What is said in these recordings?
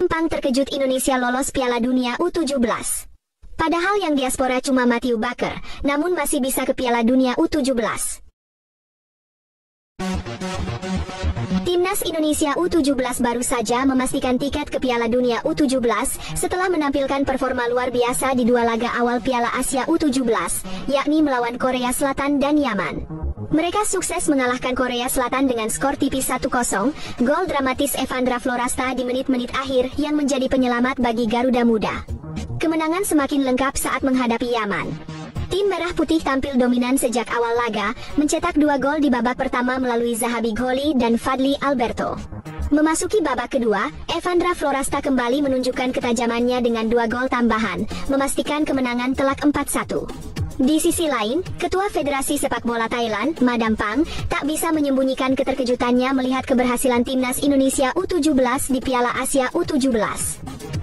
Pang terkejut Indonesia lolos Piala Dunia U17. Padahal yang diaspora cuma Matthew Baker, namun masih bisa ke Piala Dunia U17. Timnas Indonesia U17 baru saja memastikan tiket ke Piala Dunia U17 setelah menampilkan performa luar biasa di dua laga awal Piala Asia U17, yakni melawan Korea Selatan dan Yaman. Mereka sukses mengalahkan Korea Selatan dengan skor tipis 1-0, gol dramatis Evandra Florasta di menit-menit akhir yang menjadi penyelamat bagi Garuda Muda. Kemenangan semakin lengkap saat menghadapi Yaman. Tim Merah Putih tampil dominan sejak awal laga, mencetak 2 gol di babak pertama melalui Zahabi Gholi dan Fadli Alberto. Memasuki babak kedua, Evandra Florasta kembali menunjukkan ketajamannya dengan 2 gol tambahan, memastikan kemenangan telak 4-1. Di sisi lain, Ketua Federasi Sepak Bola Thailand, Madam Pang, tak bisa menyembunyikan keterkejutannya melihat keberhasilan Timnas Indonesia U17 di Piala Asia U17.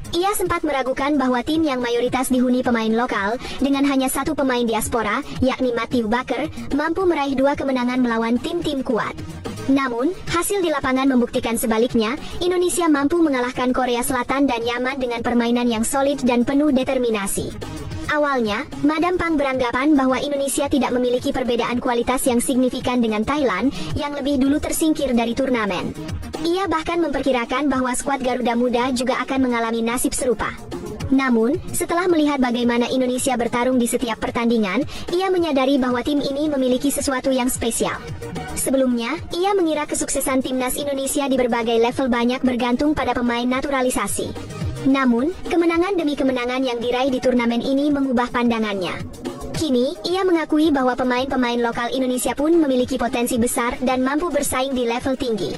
Ia sempat meragukan bahwa tim yang mayoritas dihuni pemain lokal, dengan hanya 1 pemain diaspora, yakni Matthew Baker, mampu meraih 2 kemenangan melawan tim-tim kuat. Namun, hasil di lapangan membuktikan sebaliknya, Indonesia mampu mengalahkan Korea Selatan dan Yaman dengan permainan yang solid dan penuh determinasi. Awalnya, Madam Pang beranggapan bahwa Indonesia tidak memiliki perbedaan kualitas yang signifikan dengan Thailand, yang lebih dulu tersingkir dari turnamen. Ia bahkan memperkirakan bahwa skuad Garuda Muda juga akan mengalami nasib serupa. Namun, setelah melihat bagaimana Indonesia bertarung di setiap pertandingan, ia menyadari bahwa tim ini memiliki sesuatu yang spesial. Sebelumnya, ia mengira kesuksesan Timnas Indonesia di berbagai level banyak bergantung pada pemain naturalisasi. Namun, kemenangan demi kemenangan yang diraih di turnamen ini mengubah pandangannya. Kini, ia mengakui bahwa pemain-pemain lokal Indonesia pun memiliki potensi besar dan mampu bersaing di level tinggi.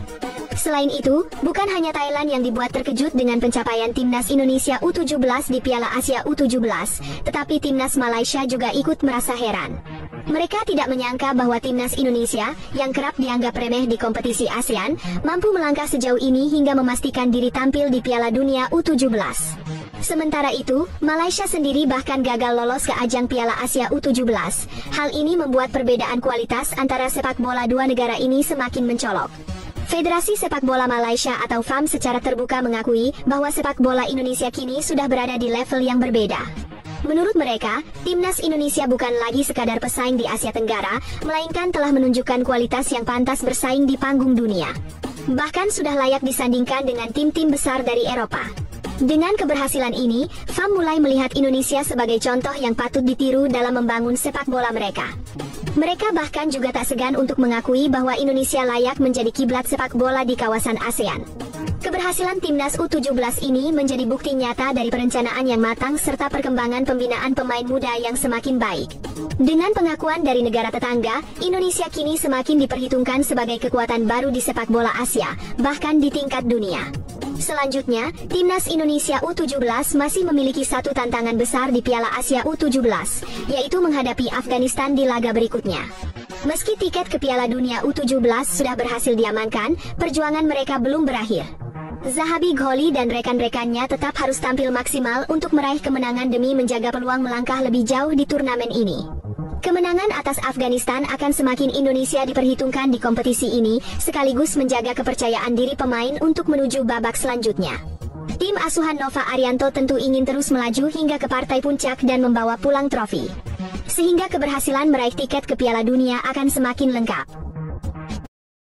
Selain itu, bukan hanya Thailand yang dibuat terkejut dengan pencapaian Timnas Indonesia U17 di Piala Asia U17, tetapi Timnas Malaysia juga ikut merasa heran. Mereka tidak menyangka bahwa Timnas Indonesia, yang kerap dianggap remeh di kompetisi ASEAN, mampu melangkah sejauh ini hingga memastikan diri tampil di Piala Dunia U17. Sementara itu, Malaysia sendiri bahkan gagal lolos ke ajang Piala Asia U17. Hal ini membuat perbedaan kualitas antara sepak bola dua negara ini semakin mencolok. Federasi Sepak Bola Malaysia atau FAM secara terbuka mengakui bahwa sepak bola Indonesia kini sudah berada di level yang berbeda. Menurut mereka, Timnas Indonesia bukan lagi sekadar pesaing di Asia Tenggara, melainkan telah menunjukkan kualitas yang pantas bersaing di panggung dunia. Bahkan sudah layak disandingkan dengan tim-tim besar dari Eropa. Dengan keberhasilan ini, FAM mulai melihat Indonesia sebagai contoh yang patut ditiru dalam membangun sepak bola mereka. Mereka bahkan juga tak segan untuk mengakui bahwa Indonesia layak menjadi kiblat sepak bola di kawasan ASEAN. Keberhasilan Timnas U17 ini menjadi bukti nyata dari perencanaan yang matang serta perkembangan pembinaan pemain muda yang semakin baik. Dengan pengakuan dari negara tetangga, Indonesia kini semakin diperhitungkan sebagai kekuatan baru di sepak bola Asia, bahkan di tingkat dunia. Selanjutnya, Timnas Indonesia U17 masih memiliki satu tantangan besar di Piala Asia U17, yaitu menghadapi Afghanistan di laga berikutnya. Meski tiket ke Piala Dunia U17 sudah berhasil diamankan, perjuangan mereka belum berakhir. Zahabi Gholi dan rekan-rekannya tetap harus tampil maksimal untuk meraih kemenangan demi menjaga peluang melangkah lebih jauh di turnamen ini. Kemenangan atas Afghanistan akan semakin Indonesia diperhitungkan di kompetisi ini, sekaligus menjaga kepercayaan diri pemain untuk menuju babak selanjutnya. Tim asuhan Nova Arianto tentu ingin terus melaju hingga ke partai puncak dan membawa pulang trofi. Sehingga keberhasilan meraih tiket ke Piala Dunia akan semakin lengkap.